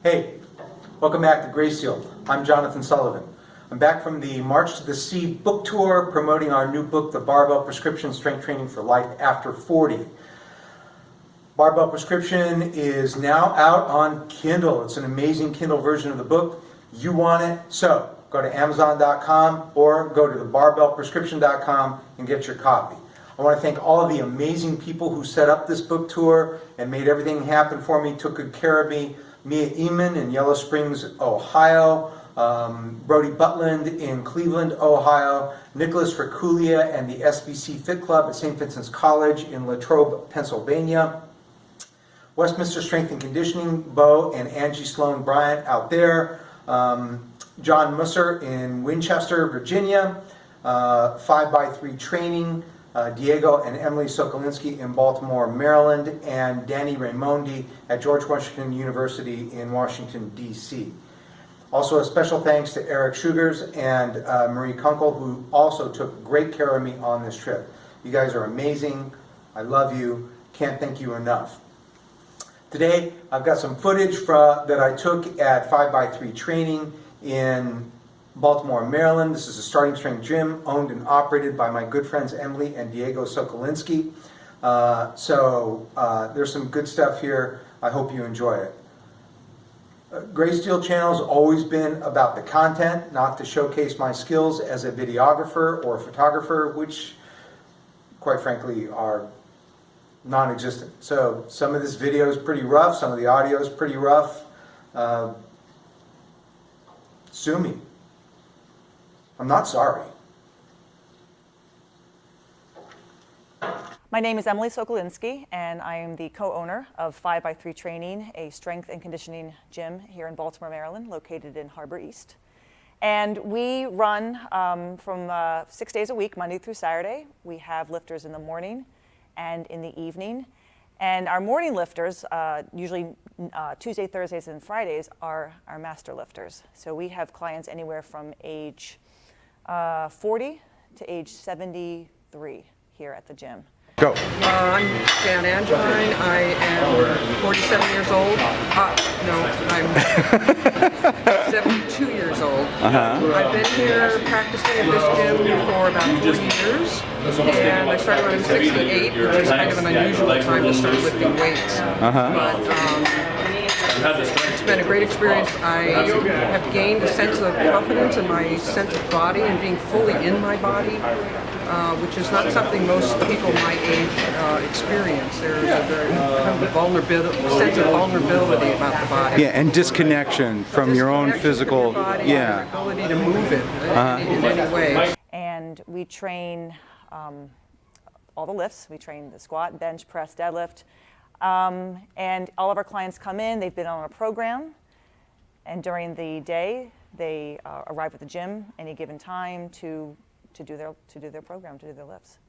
Hey, welcome back to Greysteel. I'm Jonathan Sullivan. I'm back from the March to the Sea book tour promoting our new book, The Barbell Prescription, Strength Training for Life After 40. Barbell Prescription is now out on Kindle. It's an amazing Kindle version of the book. You want it, so go to Amazon.com or go to thebarbellprescription.com and get your copy. I want to thank all of the amazing people who set up this book tour and made everything happen for me, took good care of me. Mia Eamon in Yellow Springs, Ohio, Brody Butland in Cleveland, Ohio, Nicholas Raculia and the SVC Fit Club at St. Vincent's College in Latrobe, Pennsylvania, Westminster Strength and Conditioning, Bo and Angie Sloan Bryant out there, John Musser in Winchester, Virginia, 5x3 Training, Diego and Emily Socolinsky in Baltimore, Maryland, and Danny Raimondi at George Washington University in Washington, D.C. Also, a special thanks to Eric Sugars and Marie Kunkel, who also took great care of me on this trip. You guys are amazing. I love you. Can't thank you enough. Today, I've got some footage that I took at 5x3 Training in Baltimore, Maryland. This is a starting strength gym owned and operated by my good friends Emily and Diego Socolinsky. There's some good stuff here. I hope you enjoy it. Greysteel channel's always been about the content, not to showcase my skills as a videographer or a photographer, which, quite frankly, are non-existent. So some of this video is pretty rough, some of the audio is pretty rough. Sue me. I'm not sorry. My name is Emily Socolinsky, and I am the co-owner of 5x3 Training, a strength and conditioning gym here in Baltimore, Maryland, located in Harbor East. And we run from 6 days a week, Monday through Saturday. We have lifters in the morning and in the evening. And our morning lifters, usually Tuesday, Thursdays, and Fridays, are our master lifters. So we have clients anywhere from age 40 to age 73 here at the gym. Go. I'm Jan Angeline. I am 47 years old. I'm 72 years old. I've been here practicing at this gym for about 40 years. And I started when I was 68, which is kind of an unusual time to start lifting weights. But it's been a great experience. I have gained a sense of confidence in my sense of body and being fully in my body, which is not something most people my age experience. There's a very kind of sense of vulnerability about the body. Yeah, and disconnection from your own physical, from your body, and your ability to move it in any way. And we train all the lifts. We train the squat, bench, press, deadlift. And all of our clients come in, they've been on a program, and during the day, they arrive at the gym any given time to do their program, to do their lifts.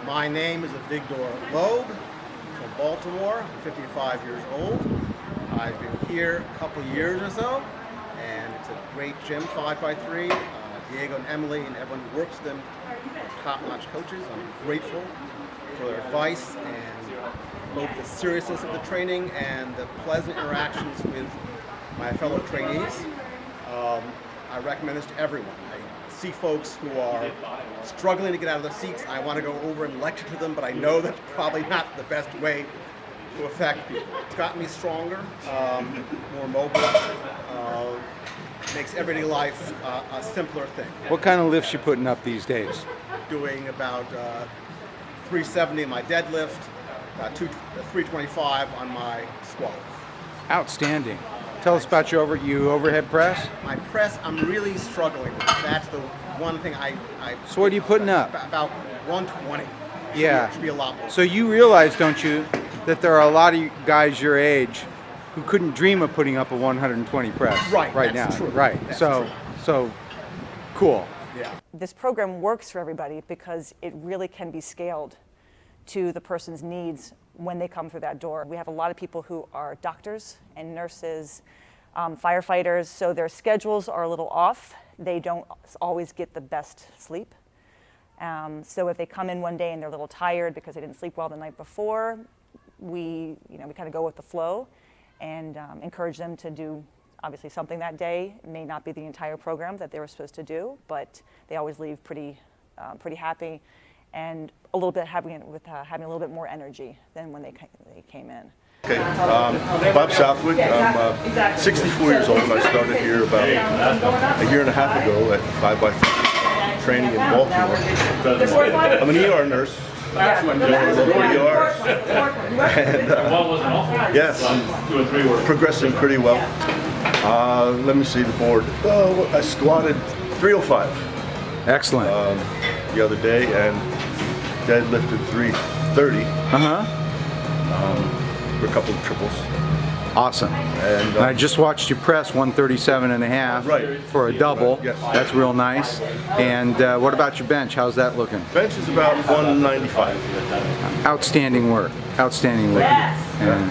My name is Victor Loeb from Baltimore. I'm 55 years old. I've been here a couple years or so, and it's a great gym, 5x3. Diego and Emily and everyone who works with them are top-notch coaches. I'm grateful for their advice and both the seriousness of the training and the pleasant interactions with my fellow trainees. I recommend this to everyone. I see folks who are struggling to get out of their seats. I want to go over and lecture to them, but I know that's probably not the best way to affect people. It's gotten me stronger, more mobile, makes everyday life a simpler thing. What kind of lifts you putting up these days? Doing about 370 in my deadlift, 325 on my squat. Outstanding. Tell us about your overhead press. My press, I'm really struggling with. That's the one thing I So what are you putting up? About 120. Yeah. Should be a lot more. So you realize, don't you, that there are a lot of guys your age who couldn't dream of putting up a 120 press right now. True. Right. That's so true. so cool. Yeah. This program works for everybody because it really can be scaled to the person's needs when they come through that door. We have a lot of people who are doctors and nurses, firefighters, so their schedules are a little off. They don't always get the best sleep. So if they come in one day and they're a little tired because they didn't sleep well the night before, we kind of go with the flow and encourage them to do obviously something that day. It may not be the entire program that they were supposed to do, but they always leave pretty happy and a little bit having a little bit more energy than when they came in. Okay, Bob Southwick. I'm 64 years old. I started here about a year and a half ago at 5x3 training in Baltimore. I'm an ER nurse. And, yes, I'm progressing pretty well. Let me see the board. I squatted 305 Excellent. the other day and deadlifted 330 for a couple of triples. Awesome. And I just watched you press 137 and a half Right. for a double. Yes. That's real nice. And what about your bench? How's that looking? bench is about 195. Outstanding work. Outstanding work. And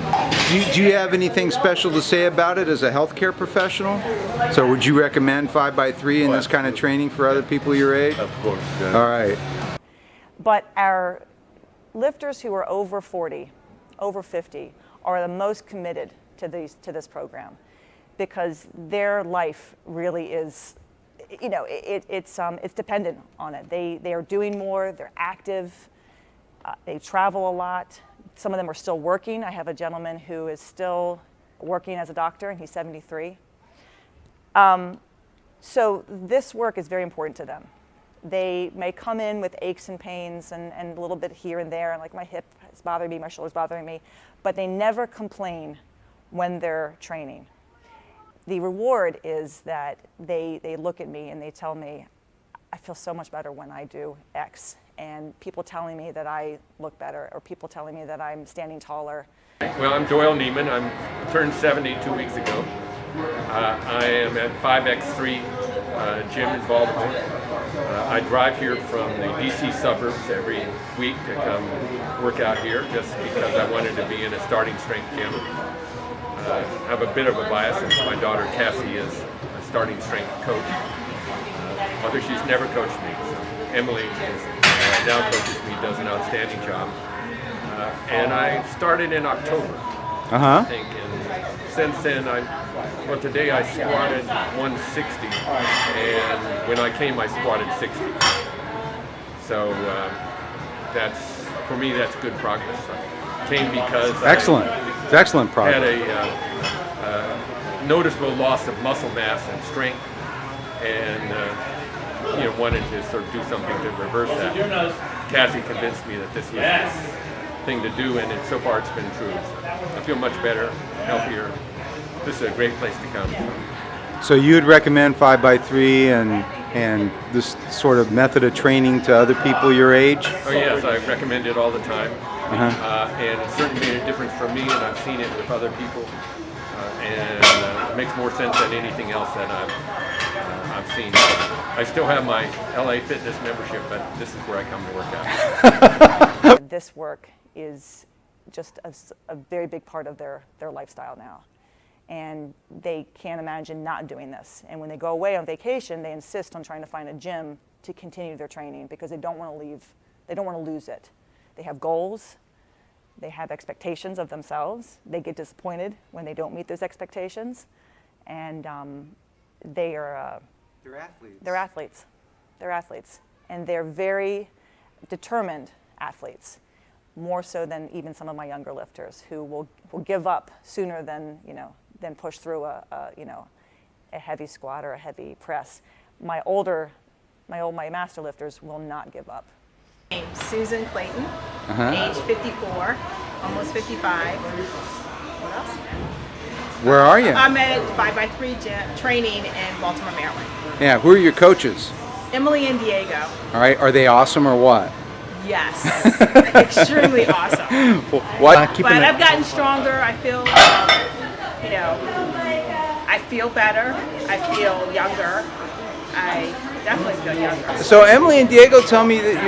do you have anything special to say about it as a healthcare professional? So would you recommend 5x3 in this kind of training for other people your age? Of course. Yeah. All right. But our lifters who are over 40, over 50, are the most committed to this program, because their life really is, it's dependent on it. They are doing more. They're active. They travel a lot. Some of them are still working. I have a gentleman who is still working as a doctor, and he's 73. So this work is very important to them. They may come in with aches and pains and a little bit here and there, and like my hip is bothering me, my shoulder's bothering me, but they never complain when they're training. The reward is that they look at me and they tell me, I feel so much better when I do X, and people telling me that I look better, or people telling me that I'm standing taller. Well, I'm Doyle Neiman. I turned 70 2 weeks ago. I am at 5x3 gym in Baltimore. I drive here from the DC suburbs every week to come work out here just because I wanted to be in a starting strength gym. I have a bit of a bias since my daughter Cassie is a starting strength coach. Although she's never coached me. So Emily now coaches me, does an outstanding job. And I started in October, I think, and since then, today I squatted 160, and when I came I squatted 60. So for me that's good progress. I came because Excellent. It's excellent I progress. had a noticeable loss of muscle mass and strength, and wanted to sort of do something to reverse that. Cassie convinced me that this was the thing to do, and so far it's been true. So I feel much better, healthier. This is a great place to come. So you would recommend 5x3 and this sort of method of training to other people your age? Oh yes, I recommend it all the time, and it certainly made a difference for me, and I've seen it with other people, and it makes more sense than anything else that I've seen. I still have my LA Fitness membership, but this is where I come to work out. This work is just a very big part of their lifestyle now. And they can't imagine not doing this. And when they go away on vacation, they insist on trying to find a gym to continue their training because they don't want to leave, they don't want to lose it. They have goals, they have expectations of themselves, they get disappointed when they don't meet those expectations, and they're athletes. They're athletes. They're athletes. And they're very determined athletes, more so than even some of my younger lifters who will give up sooner than push through a heavy squat or a heavy press. My master lifters will not give up. Susan Clayton, age 54, almost 55. What else? Where are you? I'm at 5x3 gym training in Baltimore, Maryland. Yeah, who are your coaches? Emily and Diego. All right, are they awesome or what? Yes, extremely awesome. What? But I've gotten stronger. I feel, I feel better. I feel younger. I definitely feel younger. So Emily and Diego tell me that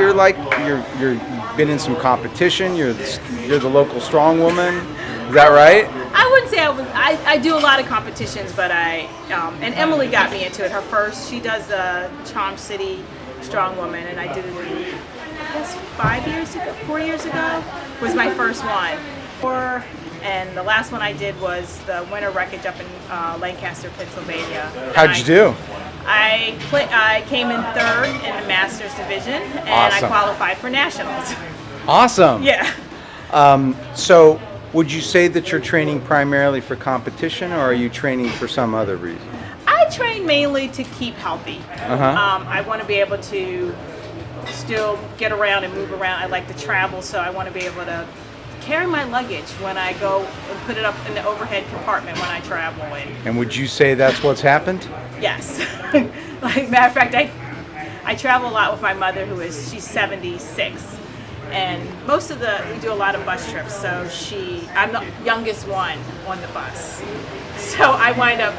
you've been in some competition. You're the local strong woman. Is that right? I wouldn't say I was. I do a lot of competitions, but and Emily got me into it. She does the Charm City Strong Woman, and I did it, I guess 4 years ago was my first one. And the last one I did was the winter wreckage up in Lancaster, Pennsylvania. How'd you do? I came in third in the Masters division, and Awesome. I qualified for nationals. Awesome. Yeah. So, would you say that you're training primarily for competition, or are you training for some other reason? I train mainly to keep healthy. Uh-huh. I want to be able to still get around and move around. I like to travel, so I want to be able to carry my luggage when I go and put it up in the overhead compartment when I travel. And would you say that's what's happened? Yes. Like, matter of fact, I travel a lot with my mother, she's 76. And we do a lot of bus trips, so I'm the youngest one on the bus. So I wind up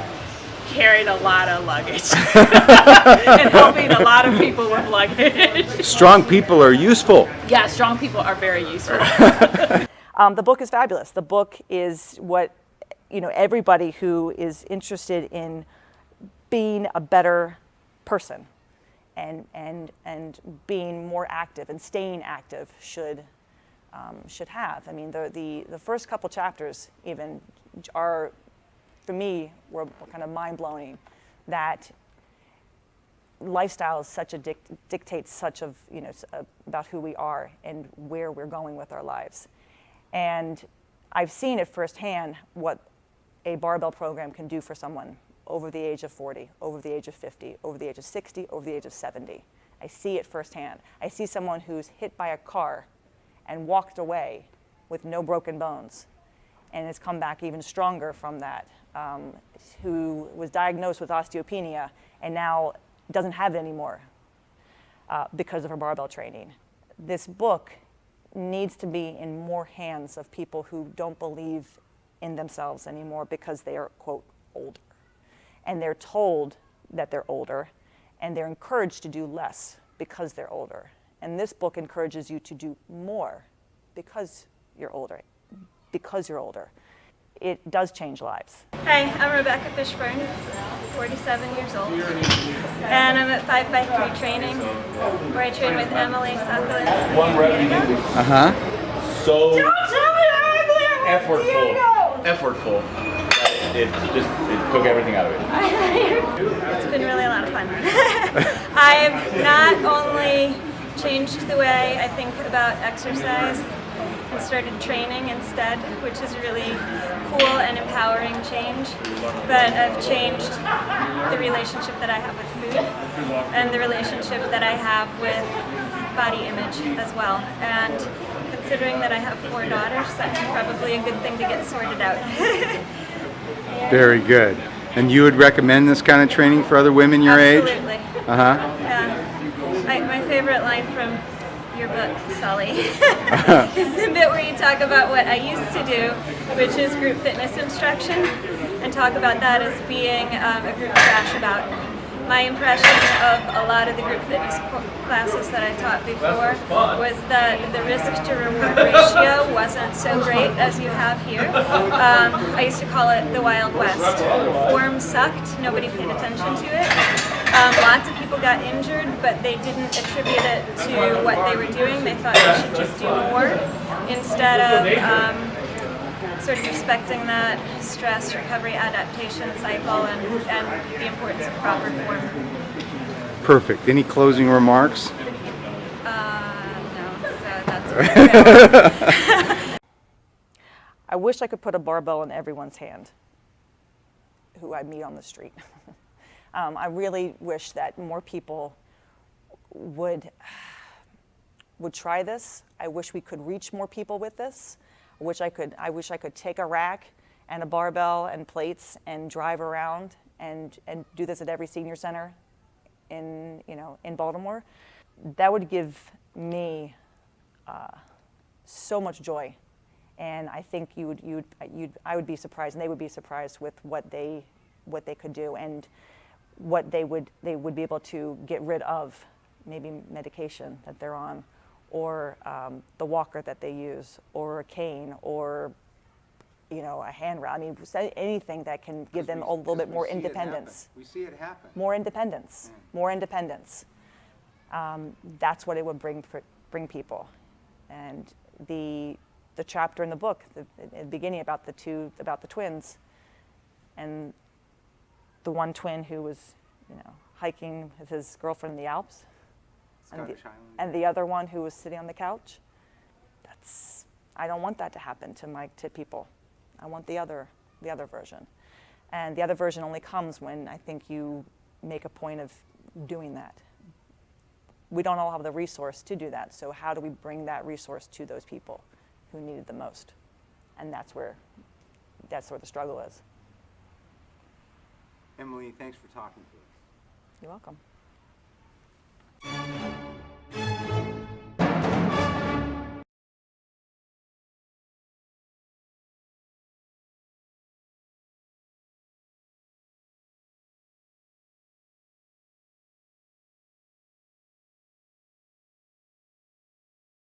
carrying a lot of luggage and helping a lot of people with luggage. Strong people are useful. Yeah, strong people are very useful. The book is fabulous. The book is what, everybody who is interested in being a better person and being more active and staying active should have. I mean, the first couple chapters even are, for me, were kind of mind-blowing, that lifestyle is dictates such of, about who we are and where we're going with our lives. And I've seen it firsthand what a barbell program can do for someone over the age of 40, over the age of 50, over the age of 60, over the age of 70. I see it firsthand. I see someone who's hit by a car and walked away with no broken bones and has come back even stronger from that, who was diagnosed with osteopenia and now doesn't have it anymore because of her barbell training. This book needs to be in more hands of people who don't believe in themselves anymore because they are, quote, older. And they're told that they're older, and they're encouraged to do less because they're older. And this book encourages you to do more because you're older. It does change lives. Hi, I'm Rebecca Fishburne, 47 years old, and I'm at 5x3 training, where I train with Emily Socolinsky. One rep you do. So effortful. It took everything out of it. It's been really a lot of fun. I've not only changed the way I think about exercise and started training instead, which is a really cool and empowering change, but I've changed the relationship that I have with food and the relationship that I have with body image as well. And considering that I have 4 daughters, that's probably a good thing to get sorted out. Very good. And you would recommend this kind of training for other women your age? Absolutely. Yeah. My favorite line from your book, Sully, is the bit where you talk about what I used to do, which is group fitness instruction, and talk about that as being a group crash about. My impression of a lot of the group fitness classes that I taught before was that the risk to reward ratio wasn't so great as you have here. I used to call it the Wild West. Form sucked, nobody paid attention to it. Lots of people got injured, but they didn't attribute it to what they were doing. They thought they should just do more instead of sort of respecting that stress recovery adaptation cycle and the importance of proper form. Perfect. Any closing remarks? No, so that's I wish I could put a barbell in everyone's hand who I meet on the street. I really wish that more people would try this. I wish we could reach more people with this. I wish I could take a rack and a barbell and plates and drive around and do this at every senior center in Baltimore. That would give me so much joy, and I think I would be surprised, and they would be surprised with what they could do and what they would be able to get rid of, maybe medication that they're on, or the walker that they use, or a cane, or a handrail. I mean, anything that can give them a little bit more independence. We see it happen. More independence. More independence. That's what it would bring people. And the chapter in the book, in the beginning about the twins, and the one twin who was, hiking with his girlfriend in the Alps, and the other one who was sitting on the couch. I don't want that to happen to people. I want the other version, and the other version only comes when I think you make a point of doing that. We don't all have the resource to do that, so how do we bring that resource to those people who need it the most? And that's where the struggle is. Emily, thanks for talking to us. You're welcome.